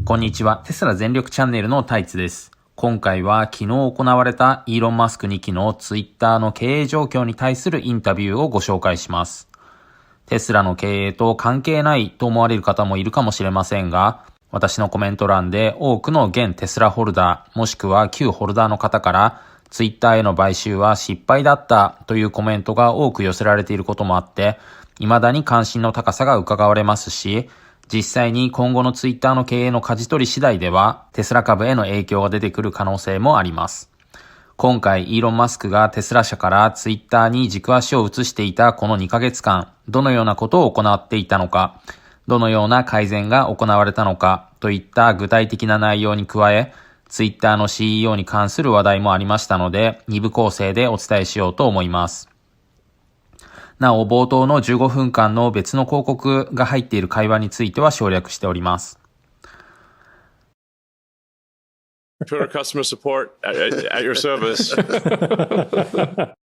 こんにちは。テスラ全力チャンネルのタイツです。今回は昨日行われたイーロンマスク2期のツイッターの経営状況に対するインタビューをご紹介します。テスラの経営と関係ないと思われる方もいるかもしれませんが、私のコメント欄で多くの現テスラホルダーもしくは旧ホルダーの方からツイッターへの買収は失敗だったというコメントが多く寄せられていることもあって、未だに関心の高さが伺われますし、実際に今後のツイッターの経営の舵取り次第ではテスラ株への影響が出てくる可能性もあります。今回イーロンマスクがテスラ社からツイッターに軸足を移していたこの2ヶ月間、どのようなことを行っていたのか、どのような改善が行われたのかといった具体的な内容に加え、ツイッターの CEO に関する話題もありましたので、2部構成でお伝えしようと思います。なお、冒頭の15分間の別の広告が入っている会話については省略しております。Twitter customer support at your service.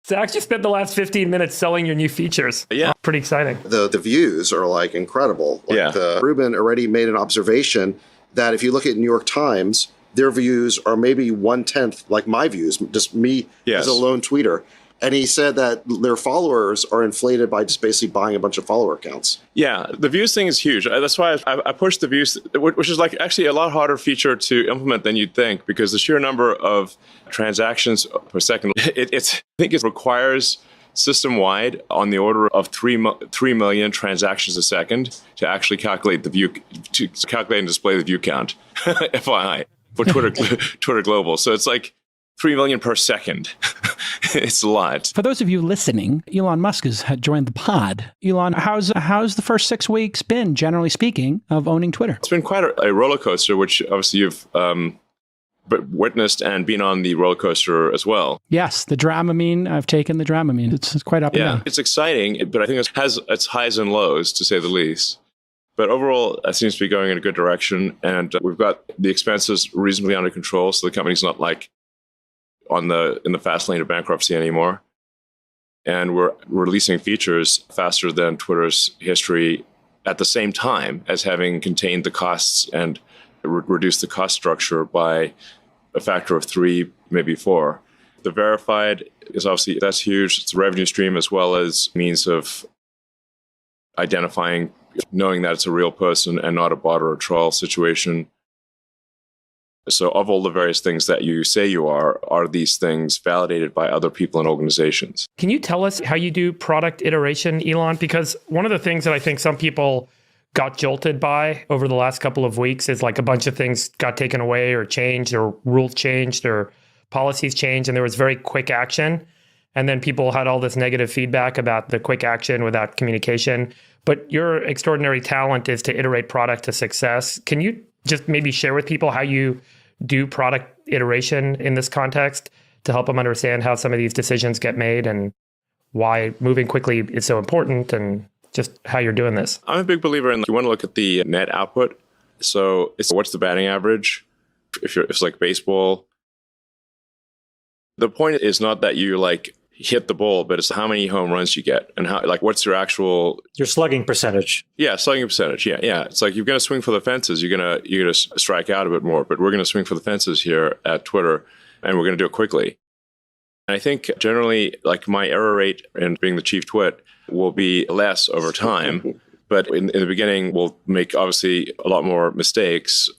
So I actually spent the last 15 minutes selling your new features. Yeah. Pretty exciting. The views are like incredible. Like Yeah. Ruben already made an observation that if you look at New York Times, their views are maybe 1/10 like my views, just me Yes. as a lone tweeter. And he said that their followers are inflated by just basically buying a bunch of follower accounts. Yeah, the views thing is huge. That's why I pushed the views, which is like actually a lot harder feature to implement than you'd think, because the sheer number of transactions per second, I think it requires system-wide on the order of 3 million transactions a second to actually calculate to calculate and display the view count, FYI, for Twitter Global. So it's like 3 million per second. It's a lot. For those of you listening, Elon Musk has joined the pod. Elon, how's the first 6 weeks been, generally speaking, of owning Twitter? It's been quite a roller coaster, which obviously you've witnessed and been on the roller coaster as well. Yes, the Dramamine. I've taken the Dramamine. It's quite up and down. It's exciting, but I think it has its highs and lows, to say the least. But overall, it seems to be going in a good direction, and we've got the expenses reasonably under control, so the company's not like in the fast lane of bankruptcy anymore. And we're releasing features faster than Twitter's history at the same time as having contained the costs and reduced the cost structure by a factor of 3, maybe 4. The verified is obviously, that's huge. It's a revenue stream as well as means of identifying, knowing that it's a real person and not a bot or a troll situation. So of all the various things that you say you are these things validated by other people and organizations? Can you tell us how you do product iteration, Elon? Because one of the things that I think some people got jolted by over the last couple of weeks is like a bunch of things got taken away or changed or rules changed or policies changed, and there was very quick action. And then people had all this negative feedback about the quick action without communication. But your extraordinary talent is to iterate product to success. Can you just maybe share with people how you do product iteration in this context to help them understand how some of these decisions get made and why moving quickly is so important and just how you're doing this? I'm a big believer in, you want to look at the net output. So it's what's the batting average? If it's like baseball, the point is not that you like hit the ball, but it's how many home runs you get and how, like, what's your actual slugging percentage. Yeah, slugging percentage. Yeah. It's like you're going to swing for the fences. You're going to strike out a bit more, but we're going to swing for the fences here at Twitter, and we're going to do it quickly. And I think generally, like, my error rate in being the chief twit will be less over time, but in the beginning, we'll make obviously a lot more mistakes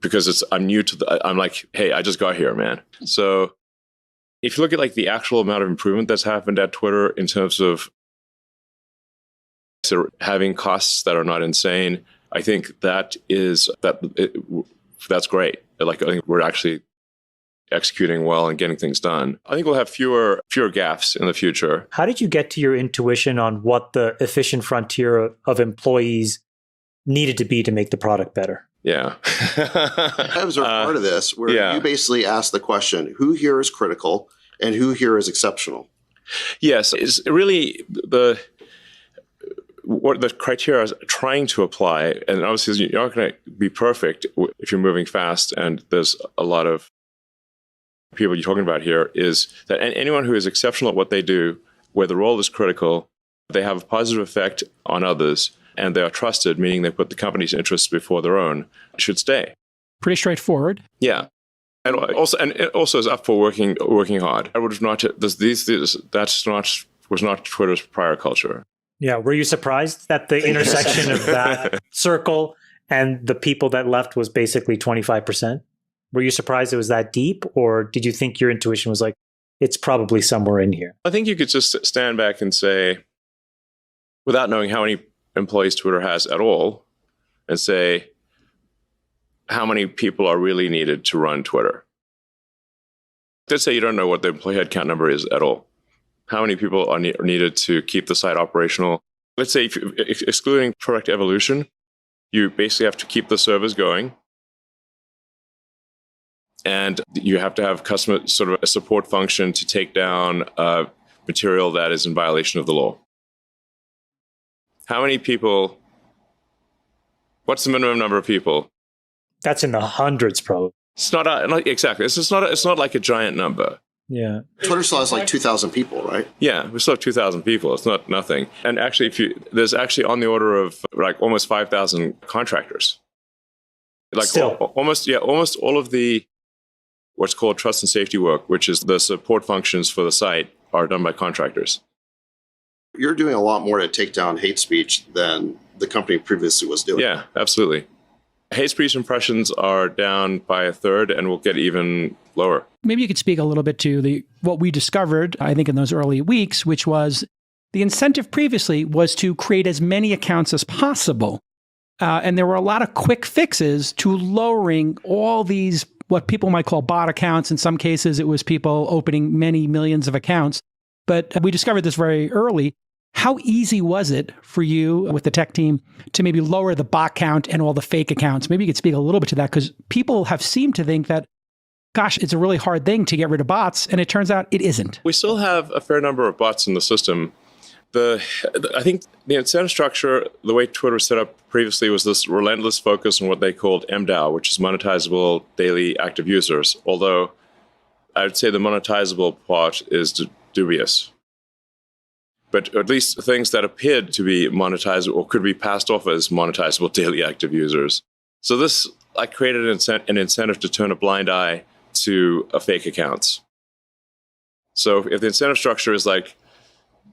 because I'm new to I'm like, hey, I just got here, man. So if you look at like the actual amount of improvement that's happened at Twitter in terms of having costs that are not insane, I think that's great. Like, I think we're actually executing well and getting things done. I think we'll have fewer gaffes in the future. How did you get to your intuition on what the efficient frontier of employees needed to be to make the product better? Yeah. I was part of this where you basically asked the question, who here is critical and who here is exceptional? Yes. It's really what the criteria is trying to apply. And obviously, you're not going to be perfect if you're moving fast. And there's a lot of people you're talking about here is that anyone who is exceptional at what they do, where the role is critical, they have a positive effect on others. and they are trusted, meaning they put the company's interests before their own, should stay. Pretty straightforward. Yeah. And it also is up for working hard. I would have not was not Twitter's prior culture. Yeah. Were you surprised that the intersection of that circle and the people that left was basically 25%? Were you surprised it was that deep, or did you think your intuition was like, it's probably somewhere in here? I think you could just stand back and say, without knowing how many employees Twitter has at all, and say, how many people are really needed to run Twitter? Let's say you don't know what the employee headcount number is at all. How many people are needed to keep the site operational? Let's say, excluding product evolution, you basically have to keep the servers going. And you have to have customer sort of a support function to take down material that is in violation of the law. How many people? What's the minimum number of people? That's in the hundreds, probably. It's not exactly. It's not like a giant number. Yeah. Twitter still has like 2,000 people, right? Yeah, we still have 2,000 people. It's not nothing. And actually, there's actually on the order of like almost 5,000 contractors. Like Still. almost all of the what's called trust and safety work, which is the support functions for the site, are done by contractors. You're doing a lot more to take down hate speech than the company previously was doing. Yeah, absolutely. Hate speech impressions are down by a third and will get even lower. Maybe you could speak a little bit to what we discovered, I think, in those early weeks, which was the incentive previously was to create as many accounts as possible. And there were a lot of quick fixes to lowering all these, what people might call bot accounts. In some cases, it was people opening many millions of accounts. But we discovered this very early. How easy was it for you with the tech team to maybe lower the bot count and all the fake accounts? Maybe you could speak a little bit to that, because people have seemed to think that, gosh, it's a really hard thing to get rid of bots. And it turns out it isn't. We still have a fair number of bots in the system. I think the incentive structure, the way Twitter was set up previously, was this relentless focus on what they called MDAO, which is monetizable daily active users. Although I would say the monetizable part is dubious. But at least things that appeared to be monetizable or could be passed off as monetizable daily active users. So this created an incentive to turn a blind eye to fake accounts. So if the incentive structure is like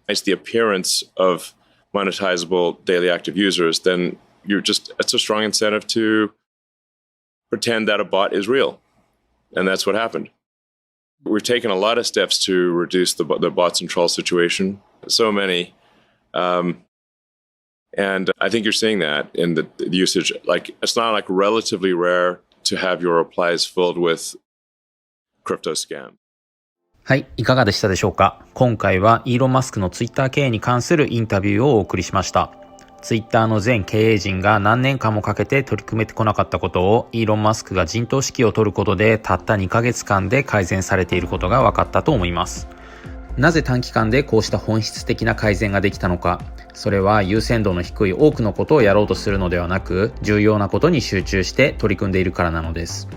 it's the appearance of monetizable daily active users, then it's a strong incentive to pretend that a bot is real. And that's what happened. We've taken a lot of steps to reduce the bots and trolls situation. So many. And I think you're seeing that in the usage. Like, it's not like relatively rare to have your replies filled with crypto scam. はい、いかがでしたでしょうか。今回はイーロン・マスクのツイッター経営に関するインタビューをお送りしました。ツイッターの全経営陣が何年間もかけて取り組めてこなかったことをイーロン・マスクが陣頭指揮を取ることでたった2ヶ月間で改善されていることが分かったと思います。なぜ短期間でこうした本質的な改善ができたのか。それは優先度の低い多くのことをやろうとするのではなく、重要なことに集中して取り組んでいるからなのです。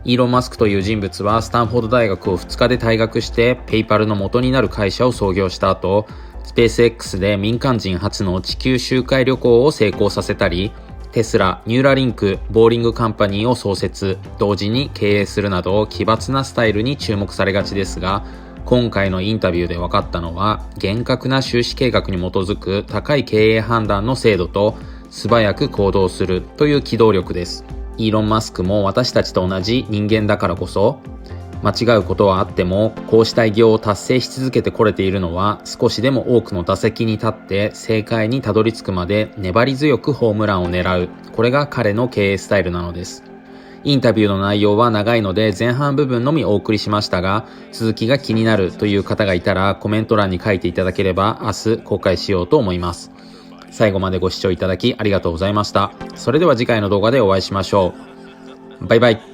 イーロン・マスクという人物はスタンフォード大学を2日で退学してペイパルの元になる会社を創業した後、スペース X で民間人初の地球周回旅行を成功させたり、テスラ、ニューラリンク、ボーリングカンパニーを創設、同時に経営するなど奇抜なスタイルに注目されがちですが、今回のインタビューで分かったのは、厳格な収支計画に基づく高い経営判断の精度と素早く行動するという機動力です。イーロン・マスクも私たちと同じ人間だからこそ、間違うことはあってもこうした偉業を達成し続けてこれているのは、少しでも多くの打席に立って正解にたどり着くまで粘り強くホームランを狙う、これが彼の経営スタイルなのです。インタビューの内容は長いので前半部分のみお送りしましたが、続きが気になるという方がいたらコメント欄に書いていただければ明日公開しようと思います。最後までご視聴いただきありがとうございました。それでは次回の動画でお会いしましょう。バイバイ。